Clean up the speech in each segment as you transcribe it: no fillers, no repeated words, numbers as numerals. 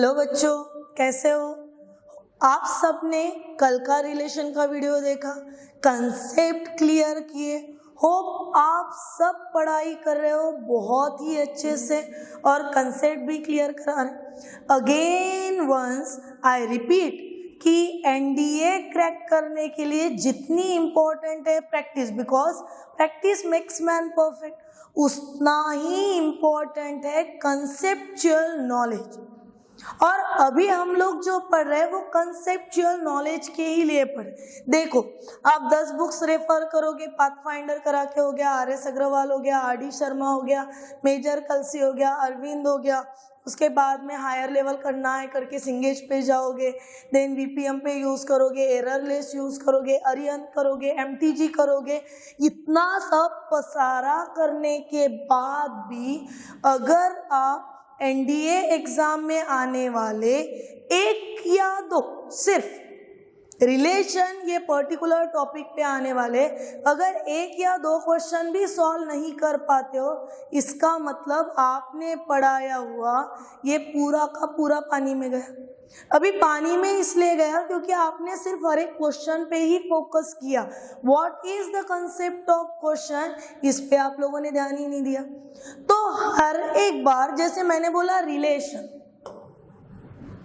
Hello बच्चों, कैसे हो आप? सबने कल का रिलेशन का वीडियो देखा, कंसेप्ट क्लियर किए। होप आप सब पढ़ाई कर रहे हो बहुत ही अच्छे से और कंसेप्ट भी क्लियर करा रहे। अगेन वंस आई रिपीट कि एनडीए क्रैक करने के लिए जितनी इम्पोर्टेंट है practice, because practice makes man perfect, उतना ही इम्पोर्टेंट है कंसेप्चुअल नॉलेज। और अभी हम लोग जो पढ़ रहे हैं वो कंसेप्चुअल नॉलेज के ही लिए पढ़े। देखो, आप 10 बुक्स रेफर करोगे, पाथफाइंडर करा के हो गया, आर.एस. अग्रवाल हो गया, आर.डी. शर्मा हो गया, मेजर कलसी हो गया, अरविंद हो गया, उसके बाद में हायर लेवल करना है करके सिंगेज पे जाओगे, देन वीपीएम पे यूज करोगे, एररलेस यूज करोगे, अरिहंत करोगे, एमटीजी करोगे। इतना सब पसारा करने के बाद भी अगर आप एनडीए एग्जाम में आने वाले एक या दो सिर्फ रिलेशन, ये पर्टिकुलर टॉपिक पे आने वाले अगर एक या दो क्वेश्चन भी सॉल्व नहीं कर पाते हो, इसका मतलब आपने पढ़ाया हुआ ये पूरा का पूरा पानी में गया। अभी पानी में इसलिए गया क्योंकि आपने सिर्फ हर एक क्वेश्चन पे ही फोकस किया। What is the concept of question, इस पे आप लोगों ने ध्यान ही नहीं दिया। तो हर एक बार जैसे मैंने बोला रिलेशन,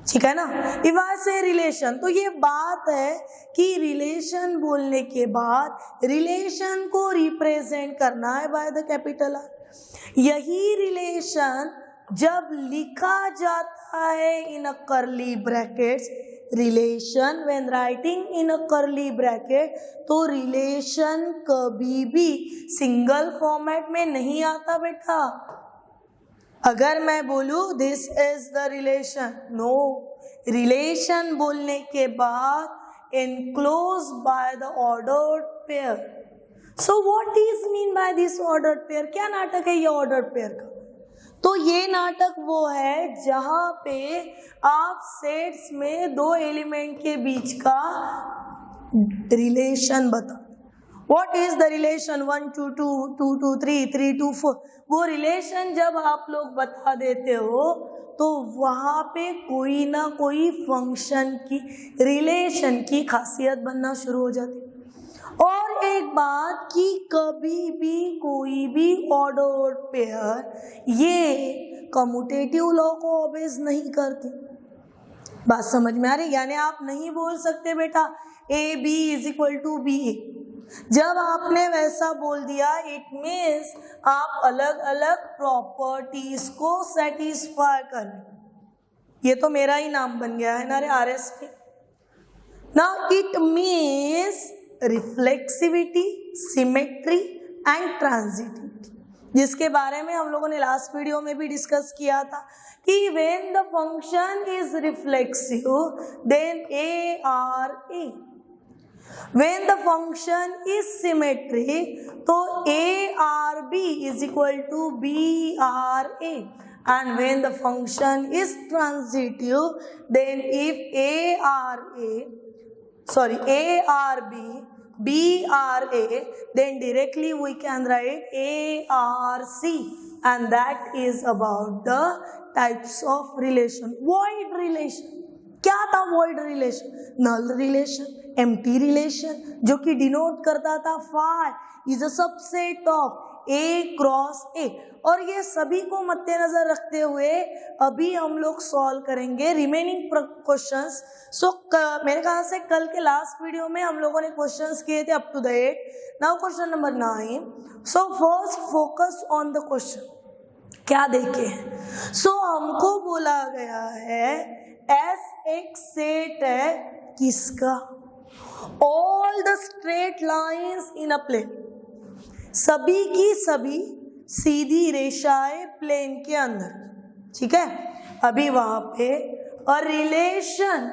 ठीक है ना, इफ आई से रिलेशन, तो ये बात है कि रिलेशन बोलने के बाद रिलेशन को रिप्रेजेंट करना है बाय द कैपिटल आर। यही रिलेशन जब लिखा जाता है in a curly brackets, relation when writing in a curly bracket, तो रिलेशन कभी भी सिंगल फॉर्मेट में नहीं आता बेटा। अगर मैं बोलूं this is the relation, no, relation बोलने के बाद enclose by the ordered pair. So what is mean by this ordered pair? क्या नाटक है ये ऑर्डर्ड पेयर का? तो ये नाटक वो है जहां पे आप सेट्स में दो एलिमेंट के बीच का रिलेशन बता। What is the relation 1 to 2, 2 to 3, 3 to 4? वो रिलेशन जब आप लोग बता देते हो तो वहां पे कोई ना कोई फंक्शन की, रिलेशन की खासियत बनना शुरू हो जाती। और एक बात कि कभी भी कोई भी ऑर्डर्ड पेयर ये कम्यूटेटिव लॉ को ओबेज नहीं करते। बात समझ में आ रही? यानी आप नहीं बोल सकते बेटा A B is equal to B A. जब आपने वैसा बोल दिया इट मीन्स आप अलग अलग प्रॉपर्टीज को सेटिस्फाई कर, ये तो मेरा ही नाम बन गया है ना रे, आर.एस. पे। Now it means reflexivity, symmetry and transitivity, जिसके बारे में हम लोगों ने लास्ट वीडियो में भी डिस्कस किया था कि when the function is reflexive then A R A, when the function is symmetric तो ARB is equal to BRA, and when the function is transitive then if ARB BRA, then directly we can write ARC, and that is about the types of relation. Void relation, क्या था void relation? null relation, empty relation, जो कि denote करता था phi is a subset of A cross A। और ये सभी को मद्देनजर रखते हुए अभी हम लोग सॉल्व करेंगे रिमेनिंग क्वेश्चंस। सो मेरे ख्याल से कल के लास्ट वीडियो में हम लोगों ने क्वेश्चंस किए थे up to the 8। Now question number 9। So first focus on the question, क्या देखे? सो हमको बोला गया है एस एक सेट है किसका? All the straight lines in a plane, सभी की सभी सीधी रेखाएं प्लेन के अंदर, ठीक है। अभी वहां पे a relation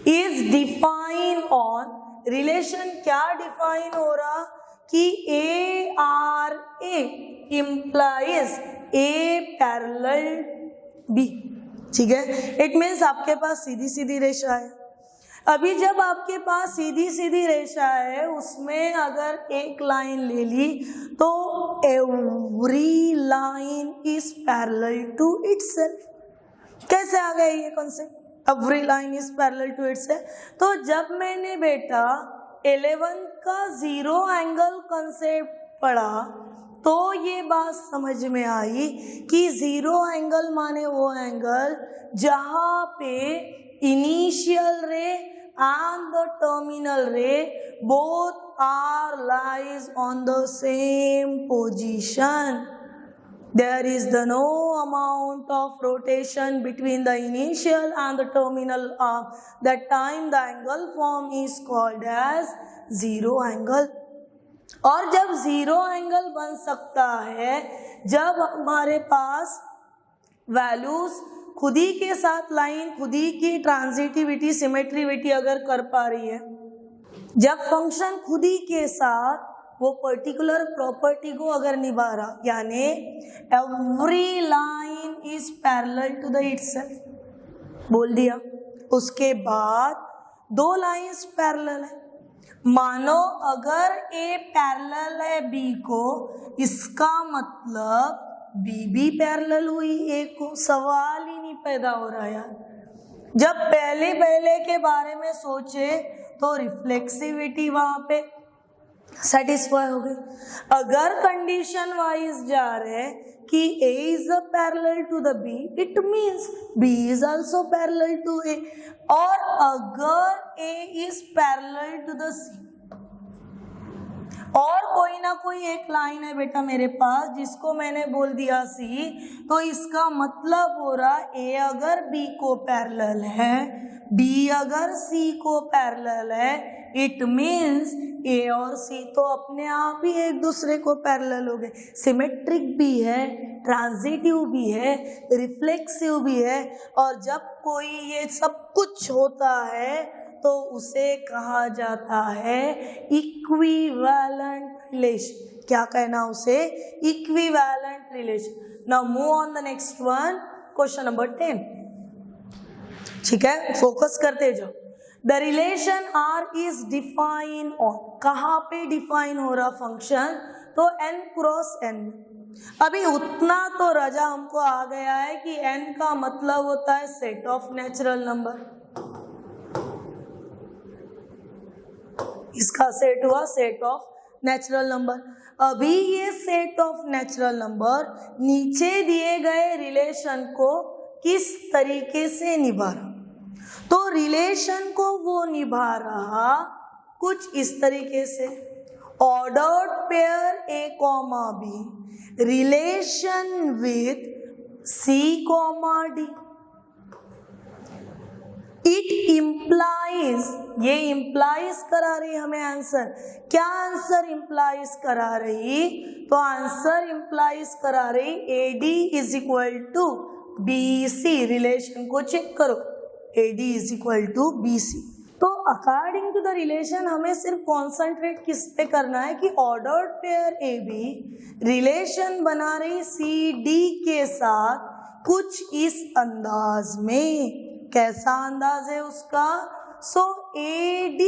is define on, relation क्या डिफाइन हो रहा कि A R A implies A parallel B, ठीक है। इट मीन्स आपके पास सीधी सीधी रेखा है। अभी जब आपके पास सीधी सीधी रेखा है उसमें अगर एक लाइन ले ली तो every line is parallel to itself, कैसे आ गया ये concept? Every line is parallel to its है। तो जब मैंने बेटा 11 का जीरो एंगल कॉन्सेप्ट पढ़ा तो ये बात समझ में आई कि जीरो एंगल माने वो एंगल जहां पे initial ray and the terminal ray both are lies on the same position. There is no amount of rotation between the initial and the terminal arm. That time the angle formed is called as zero angle. और जब zero angle बन सकता है जब हमारे पास values खुद ही के साथ लाइन खुद ही की ट्रांजिटिविटी सिमेट्रिविटी अगर कर पा रही है, जब फंक्शन खुद ही के साथ वो पर्टिकुलर प्रॉपर्टी को अगर निभा रहा, यानी every line is parallel to the itself बोल दिया. उसके बाद दो लाइंस पैरेलल है. मानो अगर ए पैरेलल है बी को, इसका मतलब बी भी पैरेलल हुई ए को. सवाल ही नहीं पैदा हो रहा यार. जब पहले के बारे में सोचे तो रिफ्लेक्सिविटी वहां पे सेटिस्फाई हो गई. अगर कंडीशन वाइज जा रहे कि A is a parallel to the B, it means B is also parallel to A. और अगर A is parallel to the C और कोई ना कोई एक लाइन है बेटा मेरे पास जिसको मैंने बोल दिया C, तो इसका मतलब हो रहा A अगर B को पैरेलल है, B अगर C को पैरेलल है, इट मीन्स A और C तो अपने आप ही एक दूसरे को पैरेलल हो गए. सिमेट्रिक भी है, ट्रांजिटिव भी है, रिफ्लेक्सिव भी है. और जब कोई ये सब कुछ होता है तो उसे कहा जाता है इक्विवेलेंट रिलेशन. क्या कहना उसे? Equivalent relation. Now move on the next one, question number 10. ठीक है, फोकस करते जाओ. The relation R is define on, कहाँ पे डिफाइन हो रहा फंक्शन? तो n क्रॉस n. अभी उतना तो रजा हमको आ गया है कि n का मतलब होता है सेट ऑफ नेचुरल नंबर. इसका सेट हुआ सेट ऑफ नेचुरल नंबर. अभी ये सेट ऑफ नेचुरल नंबर नीचे दिए गए रिलेशन को किस तरीके से निभा रहा? तो रिलेशन को वो निभा रहा कुछ इस तरीके से. Ordered pair A comma B relation with C comma D. It implies, ये इम्प्लाइज करा रही हमें आंसर. क्या आंसर इम्प्लाइज करा रही? तो आंसर इम्प्लाइज करा रही AD is equal to BC. Relation को चेक करो, AD is equal to BC. तो अकॉर्डिंग टू द रिलेशन हमें सिर्फ कॉन्सेंट्रेट किस पे करना है कि ऑर्डर्ड पेयर AB रिलेशन बना रही CD के साथ कुछ इस अंदाज में. कैसा अंदाज है उसका? So AD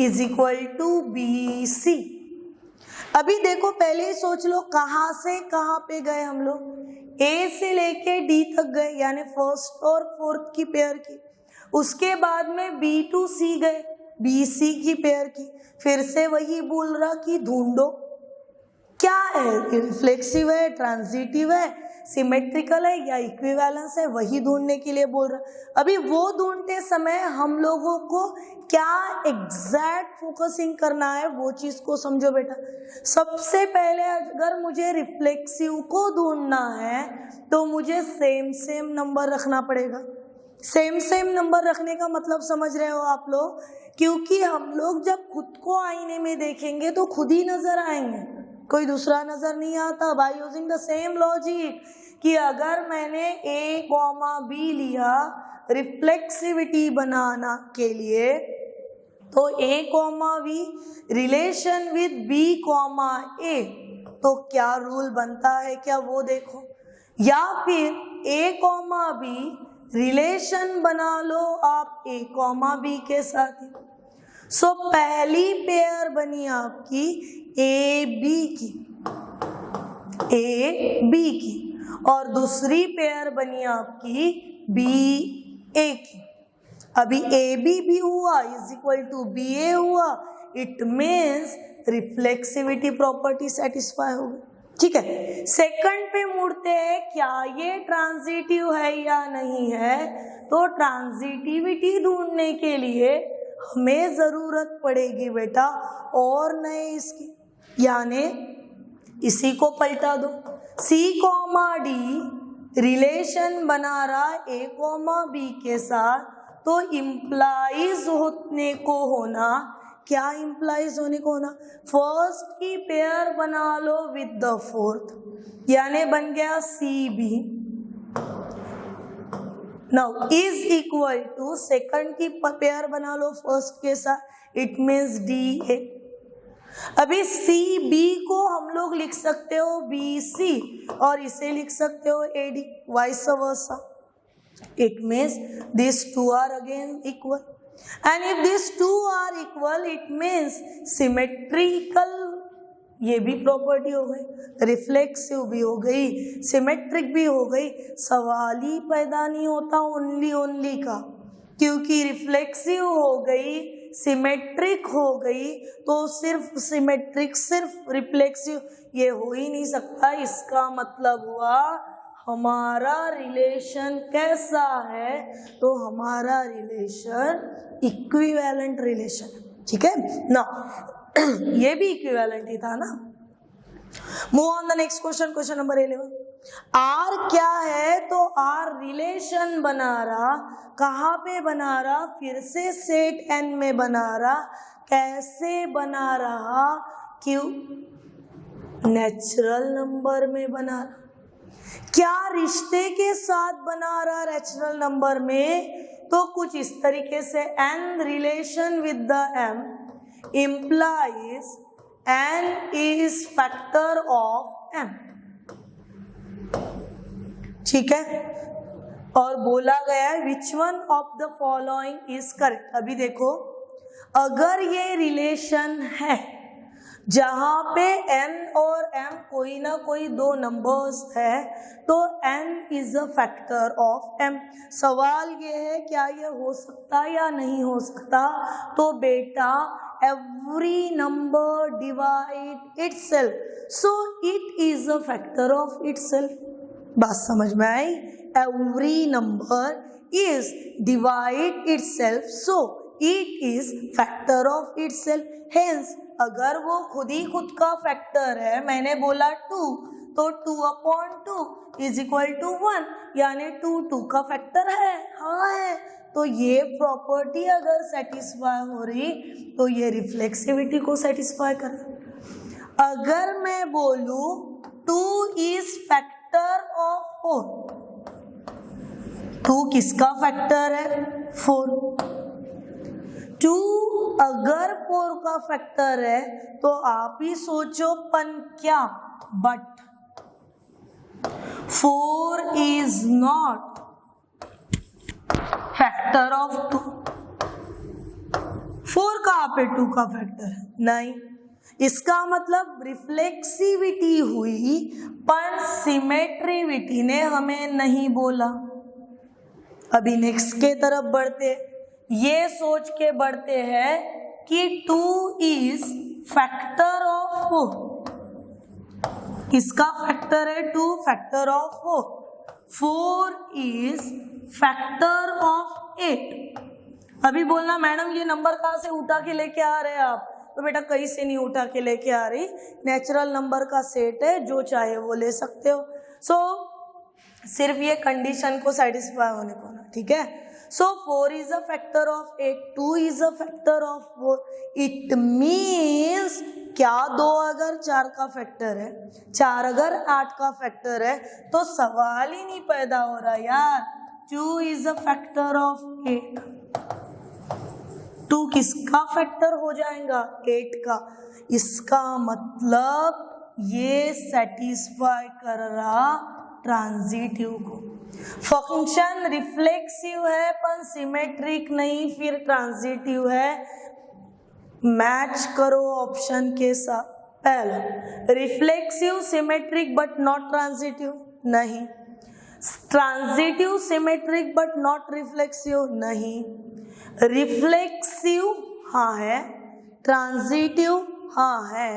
is equal to BC. अभी देखो पहले ही सोच लो कहाँ से कहाँ पे गए हम लोग. A से लेके D तक गए, यानी फर्स्ट और फोर्थ की पेयर की. उसके बाद में B to C गए, BC की पेयर की. फिर से वही बोल रहा कि ढूंढो क्या है, रिफ्लेक्सिव है, ट्रांजिटिव है, सिमेट्रिकल है या इक्विवेलेंस है, वही ढूंढने के लिए बोल रहा. अभी वो ढूंढते समय हम लोगों को क्या एग्जैक्ट फोकसिंग करना है वो चीज को समझो बेटा. सबसे पहले अगर मुझे रिफ्लेक्सिव को ढूंढना है तो मुझे सेम नंबर रखना पड़ेगा. सेम नंबर रखने का मतलब समझ रहे हो आप लोग? क्योंकि हम लोग जब खुद को आईने में देखेंगे तो खुद ही नजर आएंगे, कोई दूसरा नजर नहीं आता. By using the same logic कि अगर मैंने A कॉमा B लिया रिफ्लेक्सिविटी बनाना के लिए, तो A comma B relation with B comma A, तो क्या रूल बनता है क्या वो देखो. या फिर A कॉमा B रिलेशन बना लो आप A कॉमा B के साथ ही. सो पहली पेयर बनी आपकी AB की और दूसरी पेयर बनी आपकी बी ए की। अभी ए बी भी हुआ इज इक्वल टू बी ए हुआ, it means reflexivity property satisfy हो गई। ठीक है, सेकंड पे मुड़ते हैं, क्या ये ट्रांजिटिव है या नहीं है। तो ट्रांजिटिविटी ढूंढने के लिए हमें जरूरत पड़ेगी बेटा और नए इसकी, यानी इसी को पलटा दो। C, D रिलेशन बना रहा A, B के साथ, तो इम्प्लाइज होने को होना, क्या इम्प्लाइज होने को होना, फर्स्ट की पेयर बना लो विद द फोर्थ, यानी बन गया CB। Now is equal to second की पेयर बना लो फर्स्ट के साथ, इट मीन्स DA। अभी CB को हम लोग लिख सकते हो BC और इसे लिख सकते हो AD, vice versa. It means these two are again equal, and if these two are equal, it means symmetrical, ये भी प्रॉपर्टी हो गई, रिफ्लेक्सिव भी हो गई, सिमेट्रिक भी हो गई। सवाल ही पैदा नहीं होता ओनली का, क्योंकि रिफ्लेक्सिव हो गई, सिमेट्रिक हो गई, तो सिर्फ सिमेट्रिक सिर्फ रिफ्लेक्सिव ये हो ही नहीं सकता। इसका मतलब हुआ हमारा रिलेशन कैसा है, तो हमारा रिलेशन इक्विवेलेंट रिलेशन है। ठीक है ना, ये भी इक्विवेलेंट ही था ना। Move on the next question, question number 11। R क्या है, तो आर रिलेशन बना रहा, कहाँ पे बना रहा, फिर से सेट एन में बना रहा। कैसे बना रहा, क्यों, नेचुरल नंबर में बना रहा। क्या रिश्ते के साथ बना रहा नेचुरल नंबर में, तो कुछ इस तरीके से, N relation with the M implies n is factor of m। ठीक है, और बोला गया है which one of the following is correct। अभी देखो, अगर ये रिलेशन है जहां पे n और m कोई ना कोई दो नंबर्स है, तो n is a factor of m। सवाल ये है क्या ये हो सकता या नहीं हो सकता, तो बेटा every number divide itself, so it is a factor of itself। बात समझ में आई, every number is divide itself, so it is factor of itself। hence अगर वो खुद ही खुद का फैक्टर है, मैंने बोला 2, तो 2/2 इज इक्वल टू 1, यानी 2 का फैक्टर है, हाँ है। तो ये प्रॉपर्टी अगर सेटिस्फाई हो रही, तो ये रिफ्लेक्सिविटी को सेटिस्फाई कर। अगर मैं बोलूं 2 इज फैक्टर ऑफ 4, 2 किसका फैक्टर है, 4। 2 अगर 4 का फैक्टर है, तो आप ही सोचो पन क्या, but 4 is not factor of 2। 4 कहाँ पे 2 का फैक्टर है, नहीं। इसका मतलब रिफ्लेक्सिविटी हुई, पर सिमेट्रिविटी ने हमें नहीं बोला। अभी नेक्स्ट के तरफ बढ़ते, ये सोच के बढ़ते हैं कि 2 इज फैक्टर ऑफ 4। किसका फैक्टर है, 2 factor of 4। 4 is factor of 8। अभी बोलना मैडम ये नंबर कहाँ से उठा के लेके आ रहे हैं आप, तो बेटा कहीं से नहीं उठा के लेके आ रही, नेचुरल नंबर का सेट है, जो चाहे वो ले सकते हो। सो सिर्फ ये कंडीशन को सेटिस्फाई होने को ना, ठीक है। सो 4 is a factor of 8, 2 is a factor of 4। It means क्या, 2 अगर 4 का फैक्टर है, 4 अगर 8 का फैक्टर है, तो सवाल ही नहीं पैदा हो रहा यार। 2 इज अ फैक्टर ऑफ 8, 2 किसका फैक्टर हो जाएगा, 8 का। इसका मतलब ये सेटिस्फाई कर रहा ट्रांजिटिव को। फंक्शन रिफ्लेक्सिव है पर सिमेट्रिक नहीं, फिर ट्रांजिटिव है। मैच करो ऑप्शन के साथ। पहला, reflexive symmetric but not transitive, नहीं। Transitive symmetric but not reflexive नहीं, रिफ्लेक्सिव हाँ है, ट्रांजिटिव हाँ है,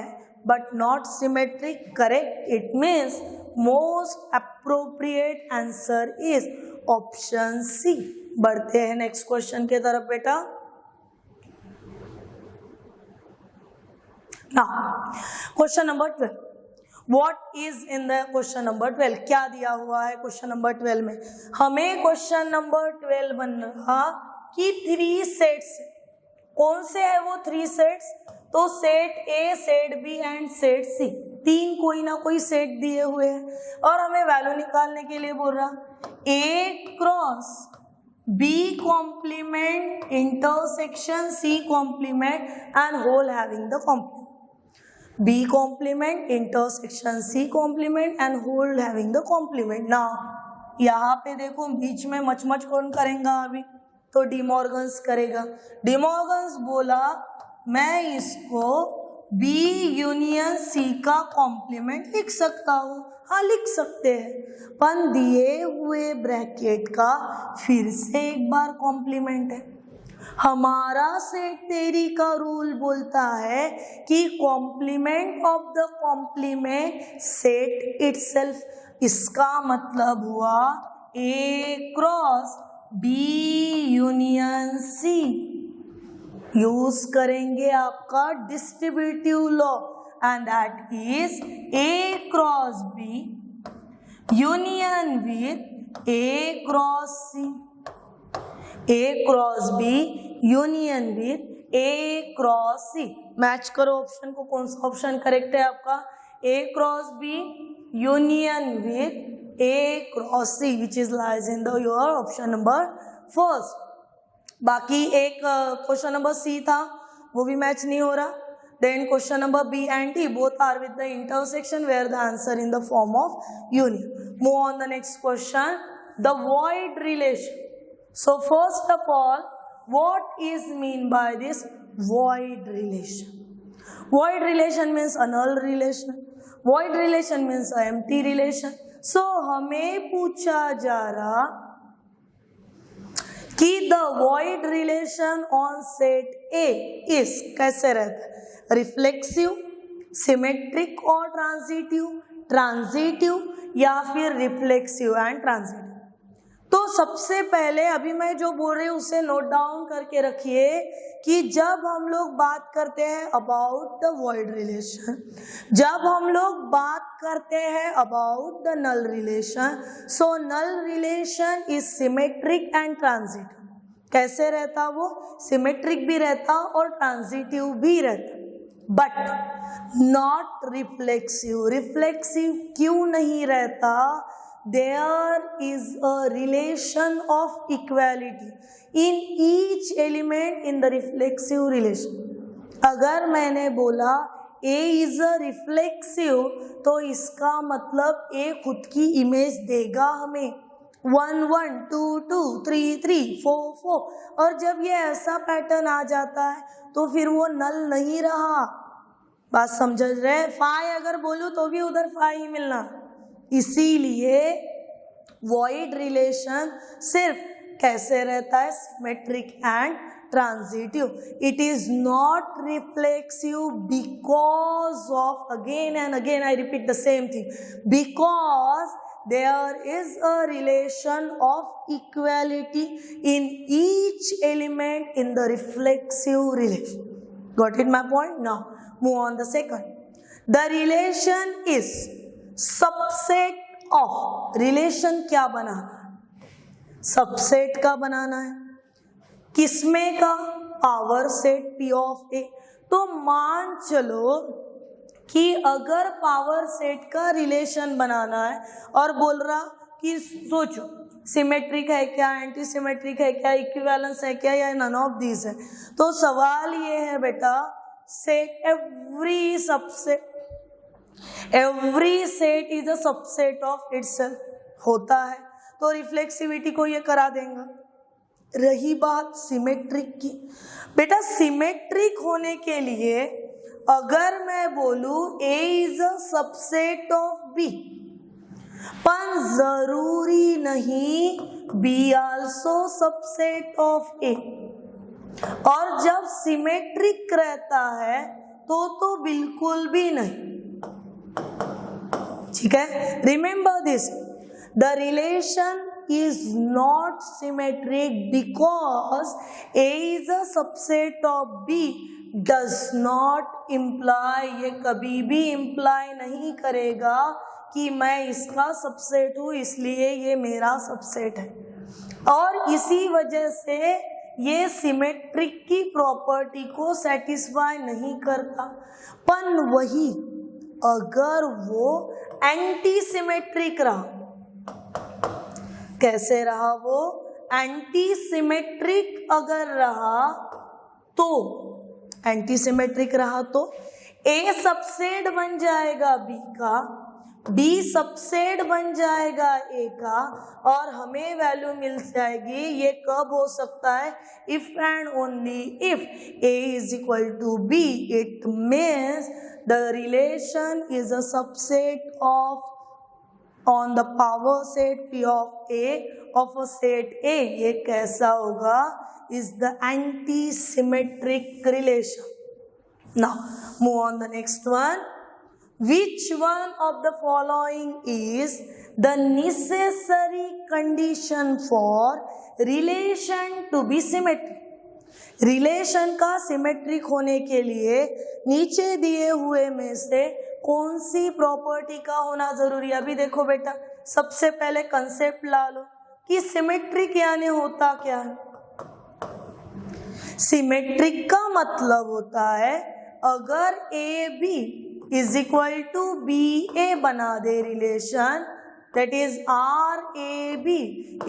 but not symmetric correct. It means most appropriate answer is option C. बढ़ते हैं नेक्स्ट क्वेश्चन के तरफ बेटा. Question number 12. What is in the question number 12? क्या दिया हुआ है क्वेश्चन नंबर 12 में? हमें क्वेश्चन नंबर 12 बन रहा कि 3 सेट्स. कौन से है वो 3 सेट्स? तो set A, set B and set C. 3 कोई ना कोई सेट दिए हुए हैं और हमें वैल्यू निकालने के लिए बोल रहा A cross B complement intersection C complement and whole having the complement. B complement intersection C complement and whole having the complement. Now यहाँ पे देखो बीच में मच कौन करेगा अभी? तो डिमॉर्गन्स करेगा. डिमॉर्गन्स बोला मैं इसको B यूनियन C का कॉम्प्लीमेंट लिख सकता हूँ. हाँ लिख सकते हैं, पर दिए हुए ब्रैकेट का फिर से एक बार कॉम्प्लीमेंट है. हमारा सेट थ्योरी का रूल बोलता है कि complement of the complement set itself. इसका मतलब हुआ A cross B union C. Use करेंगे आपका distributive law and that is A cross B union with A cross C. A cross B union with A cross C. Match करो option को. कौन सा ऑप्शन करेक्ट है आपका? A cross B union with A cross C which is lies in the your option number first. बाकी एक question number C था वो भी मैच नहीं हो रहा. Then question number B and D both are with the intersection where the answer in the form of union. Move on the next question. The void relation. So first of all, what is mean by this void relation? Void relation means a null relation. Void relation means a empty relation. So हमें पूछा जा रहा कि the void relation on set A is कैसे रहता है? Reflexive, symmetric और transitive, transitive या फिर reflexive and transitive. तो सबसे पहले अभी मैं जो बोल रही हूँ उसे नोट डाउन करके रखिए कि जब हम लोग बात करते हैं अबाउट द वॉइड रिलेशन, जब हम लोग बात करते हैं about the null relation, so null relation is symmetric and transitive. कैसे रहता वो? सिमेट्रिक भी रहता और ट्रांजिटिव भी रहता, बट नॉट रिफ्लेक्सिव. रिफ्लेक्सिव क्यों नहीं रहता? There is a relation of equality in each element in the reflexive relation. अगर मैंने बोला A is a reflexive तो इसका मतलब A खुद की इमेज देगा हमें 1 1 2 2 3 3 4 4. और जब ये ऐसा पैटर्न आ जाता है तो फिर वो नल नहीं रहा. बात समझ रहे? फाई अगर बोलूँ तो भी उधर फाई ही मिलना. इसीलिए वॉइड रिलेशन सिर्फ कैसे रहता है? Symmetric and transitive. It is not reflexive because of, again and again I repeat the same thing, because there is a relation of equality in each element in the reflexive relation. Got it my point? Now move on the second. The relation is subset of. Relation क्या बनाना? Subset का बनाना है. किसमें का? Power set P of A. तो मान चलो कि अगर पावर सेट का रिलेशन बनाना है और बोल रहा कि सोचो सिमेट्रिक है क्या, एंटी सिमेट्रिक है क्या, इक्विवेलेंस है क्या, या नन ऑफ दीज है. तो सवाल ये है बेटा, set every subset, every set is a subset of itself होता है. तो रिफ्लेक्सिविटी को ये करा देगा. रही बात सिमेट्रिक की, बेटा सिमेट्रिक होने के लिए अगर मैं बोलूं A is a subset of B, पण जरूरी नहीं बी आल्सो सबसेट ऑफ ए। और जब सिमेट्रिक रहता है तो बिल्कुल भी नहीं। ठीक है, remember this, the relation is not symmetric because A is a subset of B does not imply, ये कभी भी imply नहीं करेगा कि मैं इसका सबसेट हूँ इसलिए ये मेरा सबसेट है। और इसी वजह से ये सिमेट्रिक की प्रॉपर्टी को सेटिस्फाई नहीं करता। पर वही अगर वो एंटी सिमेट्रिक रहा, कैसे रहा वो, एंटी सिमेट्रिक अगर रहा तो, एंटी सिमेट्रिक रहा तो ए सबसेट बन जाएगा बी का, बी सबसेट बन जाएगा ए का, और हमें वैल्यू मिल जाएगी। ये कब हो सकता है, if and only if A is equal to B, it means the relation is a subset of on the power set P of A of a set A। ये कैसा होगा, is the anti-symmetric relation। Now move on the next one, which one of the following is the necessary condition for relation to be symmetric। Relation का symmetric होने के लिए नीचे दिए हुए में से कौन सी प्रॉपर्टी का होना जरूरी है। अभी देखो बेटा, सबसे पहले कंसेप्ट ला लो कि सिमेट्रिक यानी होता क्या है। सिमेट्रिक का मतलब होता है अगर A B is equal to B A बना दे relation, that is RAB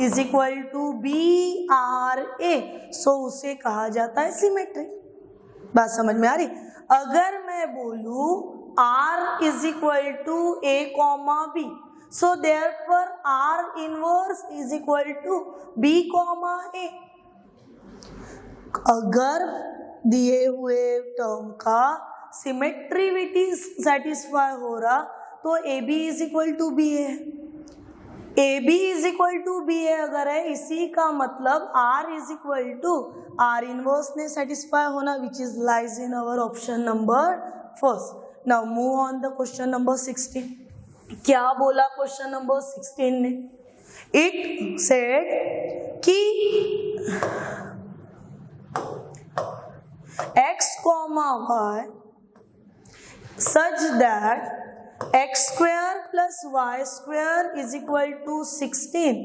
is equal to BRA, so उसे कहा जाता है सिमेट्रिक। बात समझ में आ रही। अगर मैं बोलूं R is equal to A comma B, so therefore R inverse is equal to B comma A। अगर दिए हुए टर्म का सिमेट्रिविटी सेटिस्फाई हो रहा तो AB is equal to B है, A B is equal to B A अगर है, इसी का मतलब R is equal to R inverse ने सेटिस्फाई होना, which is lies in our option number first. Now move on the question number 16। क्या बोला क्वेश्चन नंबर 16 ने, इट सेड कि X comma Y such that x square plus y square is equal to 16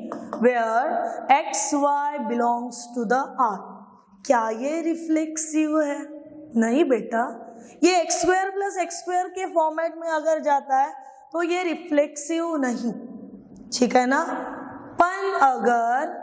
where x y belongs to the R। क्या ये reflexive है? नहीं बेटा, ये x square plus x square के फॉर्मेट में अगर जाता है तो ये रिफ्लेक्सिव नहीं, ठीक है ना। पर अगर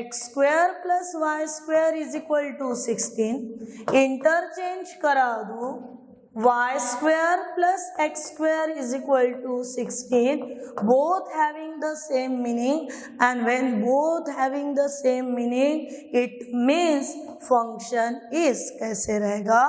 x square plus y square is equal to 16 interchange करा दो, y square plus x square is equal to 16, both having the same meaning, and when both having the same meaning it means function is कैसे रहेगा,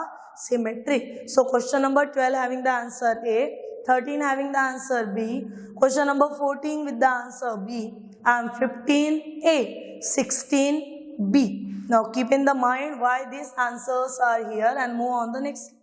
symmetric। So question number 12 having the answer A, 13 having the answer B, question number 14 with the answer B, and 15 A, 16 B। Now keep in the mind why these answers are here and move on the next।